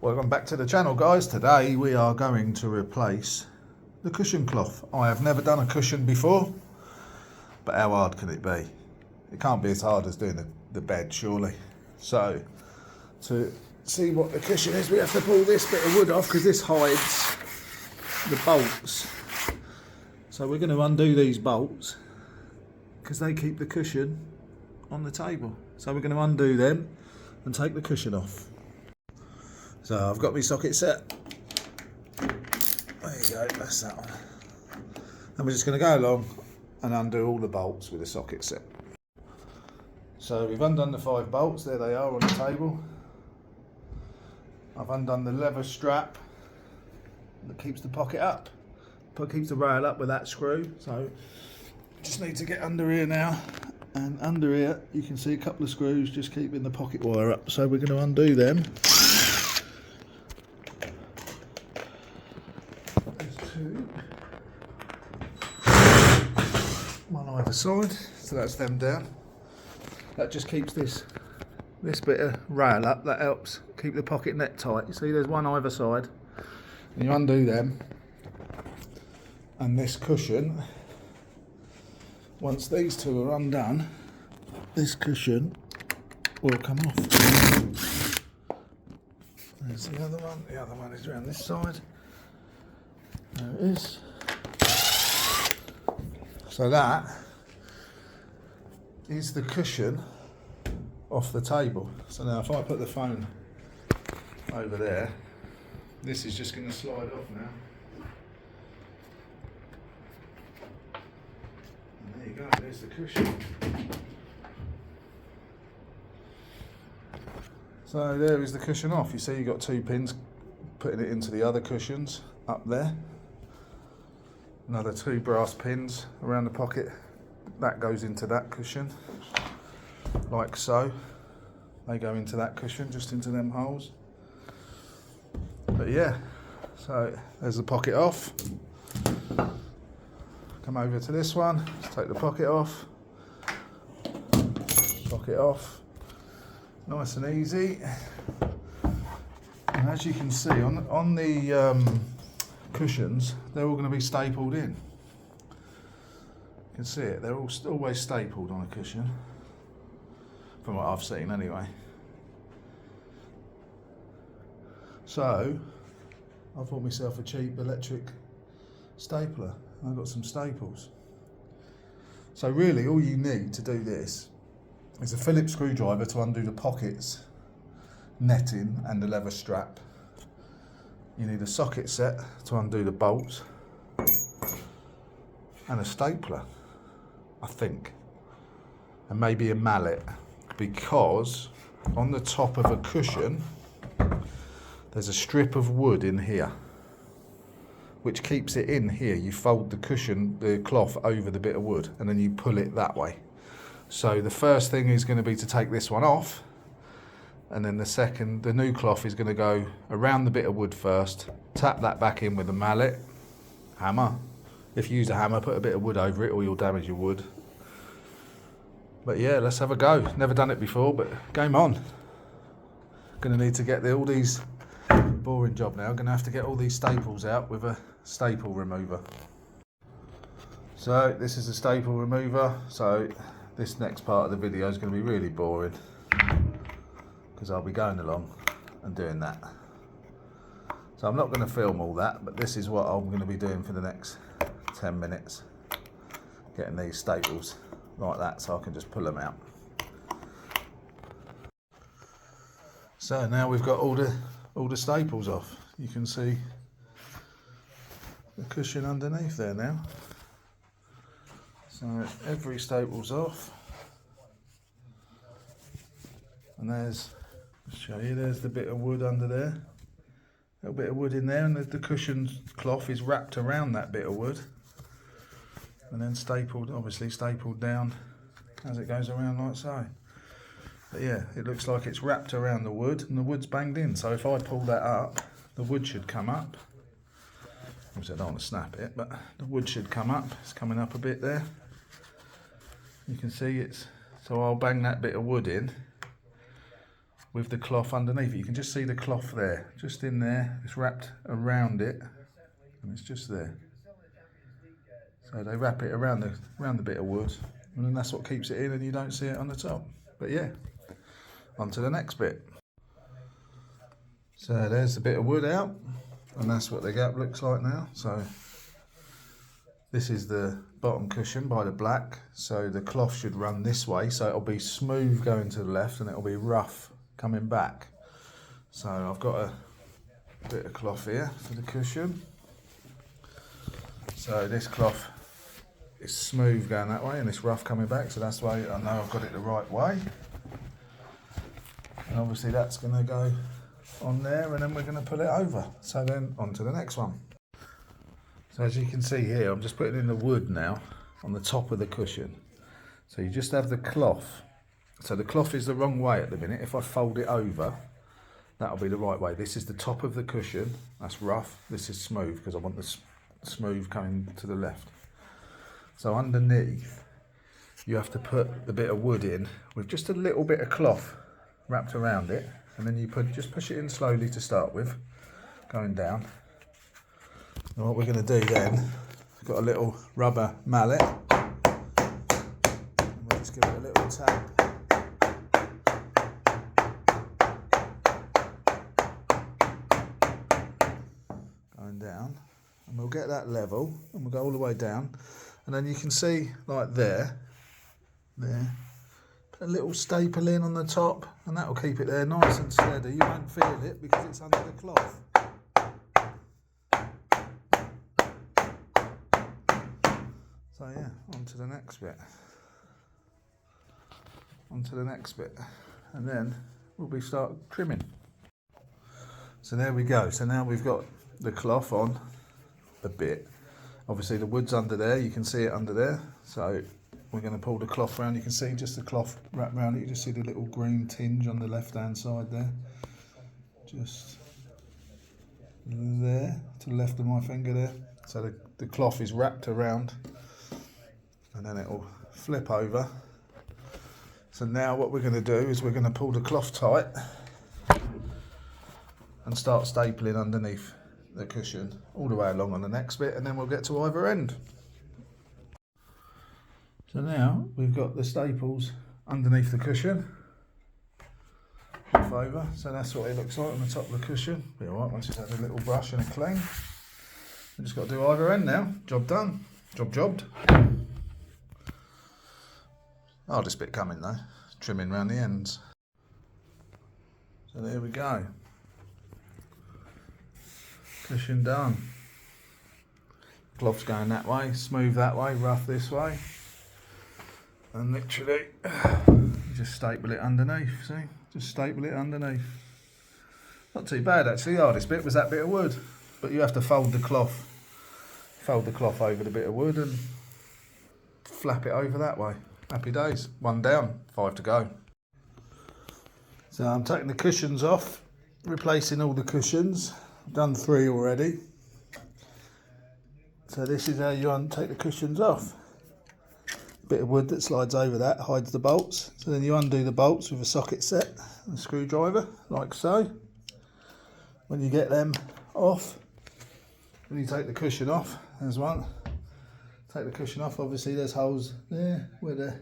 Welcome back to the channel, guys. Today we are going to replace the cushion cloth. I have never done a cushion before, but how hard can it be? It can't be as hard as doing the bed, surely. So to see what the cushion is, we have to pull this bit of wood off because this hides the bolts. So we're going to undo these bolts because they keep the cushion on the table. So we're going to undo them and take the cushion off. So I've got my socket set. There you go, that's that one. And we're just going to go along and undo all the bolts with the socket set. So we've undone the 5 bolts, there they are on the table. I've undone the leather strap that keeps the pocket up, keeps the rail up with that screw. So just need to get under here now, and under here you can see a couple of screws just keeping the pocket wire up. So we're going to undo them. One either side, so that's them down. That just keeps this bit of rail up. That helps keep the pocket net tight. You see, there's one either side. And you undo them, and this cushion, once these two are undone, this cushion will come off. There's the other one. The other one is around this side. There it is. So that is the cushion off the table. So now if I put the phone over there, this is just going to slide off now. And there you go, there's the cushion. So there is the cushion off. You see you've got 2 pins putting it into the other cushions up there. Another 2 brass pins around the pocket. That goes into that cushion, like so. They go into that cushion, just into them holes. But yeah, so there's the pocket off. Come over to this one, let's take the pocket off. Pocket off. Nice and easy. And as you can see, on the cushions, they're all going to be stapled in. You can see it, they're always stapled on a cushion, from what I've seen anyway. So I bought myself a cheap electric stapler, and I've got some staples. So really all you need to do this is a Phillips screwdriver to undo the pockets, netting and the leather strap. You need a socket set to undo the bolts, and a stapler, I think, and maybe a mallet, because on the top of a cushion there's a strip of wood in here which keeps it in here. You fold the cushion, the cloth, over the bit of wood, and then you pull it that way. So the first thing is going to be to take this one off, and then the new cloth is going to go around the bit of wood first, tap that back in with a mallet, hammer. If you use a hammer, put a bit of wood over it or you'll damage your wood. But yeah, let's have a go. Never done it before, but game on. Gonna need to get all these, boring job now, gonna have to get all these staples out with a staple remover. So this is a staple remover, so this next part of the video is gonna be really boring, because I'll be going along and doing that. So I'm not going to film all that, but this is what I'm going to be doing for the next 10 minutes. Getting these staples like that so I can just pull them out. So now we've got all the staples off. You can see the cushion underneath there now. So every staple's off. And there's, I'll show you, there's the bit of wood under there. A little bit of wood in there, and the cushion cloth is wrapped around that bit of wood. And then stapled, obviously stapled down as it goes around like so. But yeah, it looks like it's wrapped around the wood and the wood's banged in. So if I pull that up, the wood should come up. Obviously I don't want to snap it, but the wood should come up. It's coming up a bit there. You can see it's, so I'll bang that bit of wood in. with the cloth underneath it. You can just see the cloth there, just in there. It's wrapped around it, and it's just there. So they wrap it around the bit of wood, and then that's what keeps it in, and you don't see it on the top. But yeah, on to the next bit. So there's the bit of wood out, and that's what the gap looks like now. So this is the bottom cushion by the black, so the cloth should run this way, so it'll be smooth going to the left and it'll be rough coming back. So I've got a bit of cloth here for the cushion. So this cloth is smooth going that way and it's rough coming back, so that's why I know I've got it the right way. And obviously that's going to go on there, and then we're going to pull it over. So then on to the next one. So as you can see here, I'm just putting in the wood now on the top of the cushion. So you just have the cloth. So the cloth is the wrong way at the minute. If I fold it over, that'll be the right way. This is the top of the cushion. That's rough. This is smooth because I want the smooth coming to the left. So underneath, you have to put the bit of wood in with just a little bit of cloth wrapped around it. And then you just push it in slowly to start with, going down. And what we're going to do then, we've got a little rubber mallet, and we'll just give it a little tap. Going down, and we'll get that level, and we'll go all the way down, and then you can see like there, put a little staple in on the top, and that will keep it there nice and steady. You won't feel it because it's under the cloth. So yeah, on to the next bit. On to the next bit. And then we'll start trimming. So there we go. So now we've got the cloth on a bit. Obviously the wood's under there, you can see it under there. So we're going to pull the cloth around. You can see just the cloth wrapped around it. You just see the little green tinge on the left-hand side there. Just there, to the left of my finger there. So the cloth is wrapped around, and then it'll flip over. So now what we're going to do is we're going to pull the cloth tight and start stapling underneath the cushion all the way along on the next bit, and then we'll get to either end. So now we've got the staples underneath the cushion, off over, so that's what it looks like on the top of the cushion. Be alright once it's had a little brush and a clean. We've just got to do either end now. Job done. Jobbed. Oh, this bit coming though, trimming around the ends. So there we go. Cushion done. Cloth's going that way, smooth that way, rough this way. And literally, just staple it underneath, see? Just staple it underneath. Not too bad actually. The hardest bit was that bit of wood. But you have to fold the cloth over the bit of wood and flap it over that way. Happy days. 1 down, 5 to go. So I'm taking the cushions off, replacing all the cushions. I've done 3 already. So this is how you take the cushions off. Bit of wood that slides over that hides the bolts. So then you undo the bolts with a socket set and a screwdriver, like so. When you get them off, when you take the cushion off, there's one. Take the cushion off, obviously there's holes there where the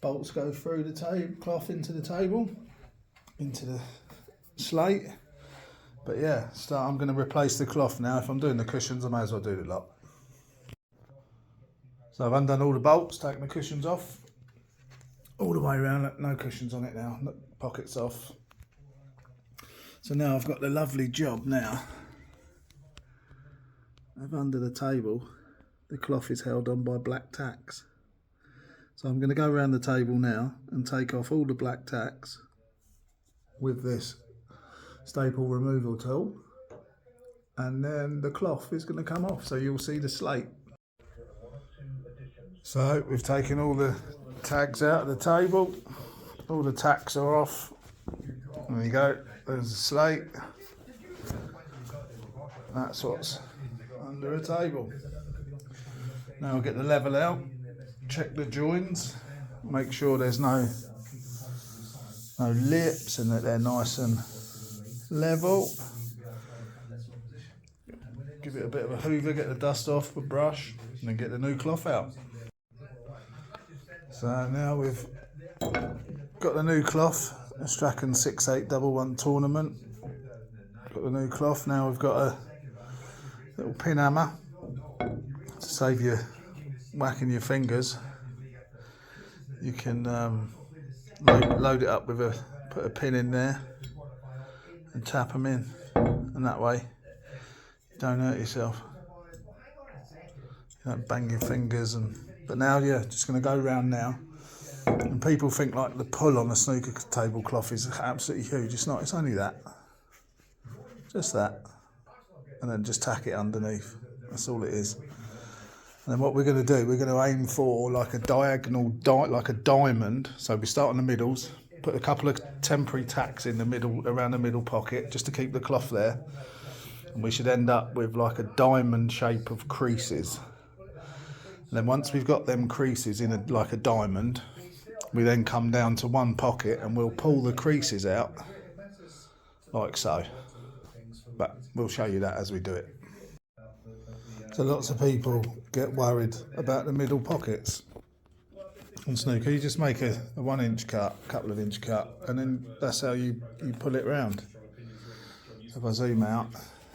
bolts go through the cloth into the table, into the slate. But yeah, I'm going to replace the cloth now. If I'm doing the cushions, I may as well do the lot. So I've undone all the bolts, taken the cushions off, all the way around, no cushions on it now, pockets off. So now I've got the lovely job now of under the table, the cloth is held on by black tacks. So I'm going to go around the table now and take off all the black tacks with this staple removal tool, and then the cloth is going to come off, so you'll see the slate. So we've taken all the tags out of the table, all the tacks are off. There you go, there's the slate. That's what's under a table. Now I'll get the level out, check the joins, make sure there's no No lips, and that they're nice and level. Give it a bit of a hoover, get the dust off with a brush, and then get the new cloth out. So now we've got the new cloth, a Strachan 6811 tournament. Got the new cloth. Now we've got a little pin hammer to save you whacking your fingers. You can load it up with put a pin in there and tap them in, and that way you don't hurt yourself. You don't bang your fingers. But now, yeah, just going to go round now. And people think like the pull on the snooker tablecloth is absolutely huge. It's not. It's only that. Just that. And then just tack it underneath. That's all it is. And then what we're going to do, we're going to aim for like a diagonal, like a diamond. So we start on the middles, put a couple of temporary tacks in the middle, around the middle pocket, just to keep the cloth there. And we should end up with like a diamond shape of creases. And then once we've got them creases in like a diamond, we then come down to one pocket and we'll pull the creases out like so. But we'll show you that as we do it. So lots of people get worried about the middle pockets on snooker. You just make a 1 inch cut, couple of inch cut, and then that's how you pull it round. So if I zoom out,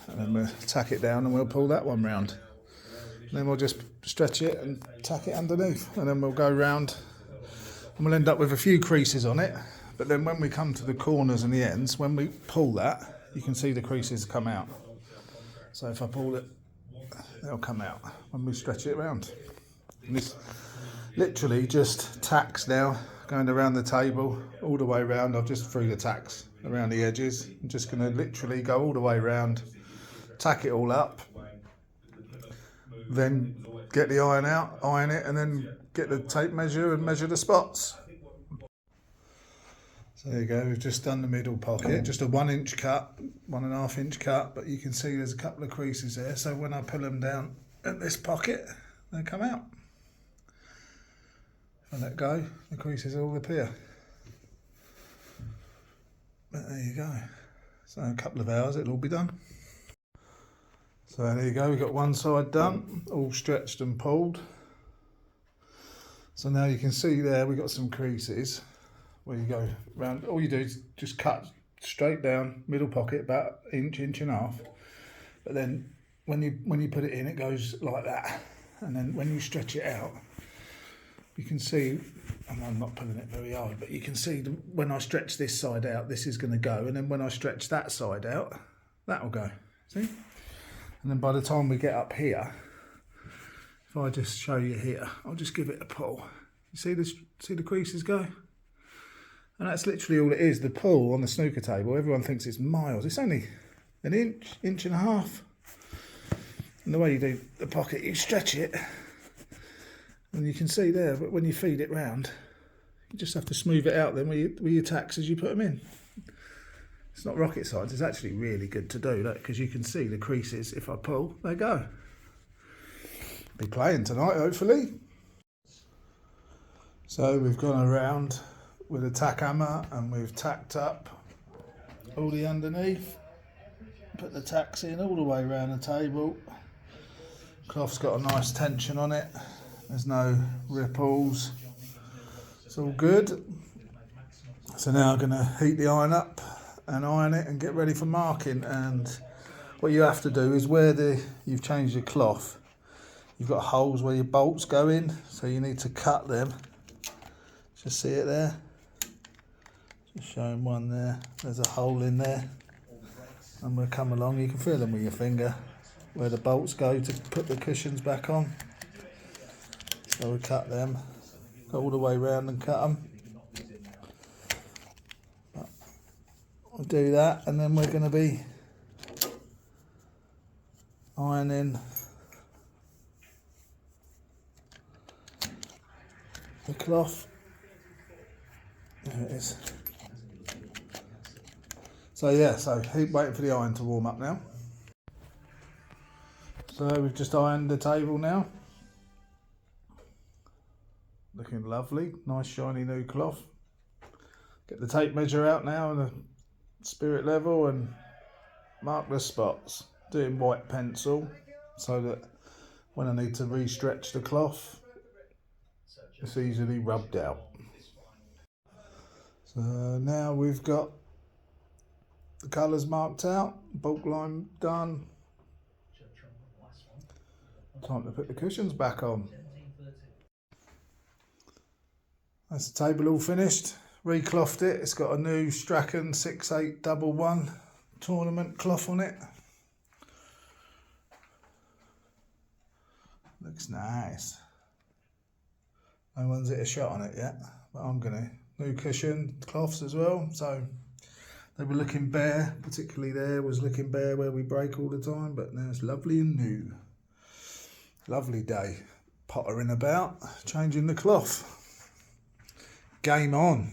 and then we'll tack it down and we'll pull that one round. And then we'll just stretch it and tack it underneath, and then we'll go round and we'll end up with a few creases on it. But then when we come to the corners and the ends, when we pull that, you can see the creases come out. So if I pull it, they'll come out when we stretch it around. And this literally just tacks now, going around the table all the way around. I've just threw the tacks around the edges. I'm just going to literally go all the way around, tack it all up, then get the iron out, iron it, and then get the tape measure and measure the spots. So there you go, we've just done the middle pocket, just a 1 inch cut, 1.5 inch cut, but you can see there's a couple of creases there, so when I pull them down at this pocket, they come out. If I let go, the creases all appear. But there you go. So in a couple of hours it'll all be done. So there you go, we've got one side done, all stretched and pulled. So now you can see there we've got some creases where you go round. All you do is just cut straight down, middle pocket, about inch and a half. But then when you put it in, it goes like that. And then when you stretch it out, you can see, and I'm not pulling it very hard, but you can see when I stretch this side out, this is going to go. And then when I stretch that side out, that will go. See? And then by the time we get up here, if I just show you here, I'll just give it a pull. You see the creases go? And that's literally all it is. The pull on the snooker table, everyone thinks it's miles. It's only an inch and a half. And the way you do the pocket, you stretch it. And you can see there, but when you feed it round, you just have to smooth it out then with your tacks as you put them in. It's not rocket science, it's actually really good to do, look, because you can see the creases. If I pull, they go. Be playing tonight, hopefully. So we've gone around with a tack hammer and we've tacked up all the underneath. Put the tacks in all the way around the table. Cloth's got a nice tension on it. There's no ripples. It's all good. So now I'm going to heat the iron up and iron it and get ready for marking. And what you have to do is where you've changed your cloth, you've got holes where your bolts go in, so you need to cut them. Just see it there? Just showing one there. There's a hole in there. And we'll come along, you can feel them with your finger, where the bolts go to put the cushions back on. So we cut them, go all the way around and cut them. We'll do that, and then we're going to be ironing the cloth. There it is. So yeah, keep waiting for the iron to warm up now. So we've just ironed the table now. Looking lovely, nice shiny new cloth. Get the tape measure out now and the spirit level and mark the spots. Do it in white pencil so that when I need to re-stretch the cloth, it's easily rubbed out. So now we've got the colours marked out, bulk line done. Time to put the cushions back on. That's the table all finished. Reclothed it. It's got a new Strachan 6811 tournament cloth on it. Looks nice. No one's hit a shot on it yet, but I'm gonna. New cushion cloths as well. So they were looking bare, particularly there was looking bare where we break all the time, but now it's lovely and new. Lovely day. Pottering about, changing the cloth. Game on.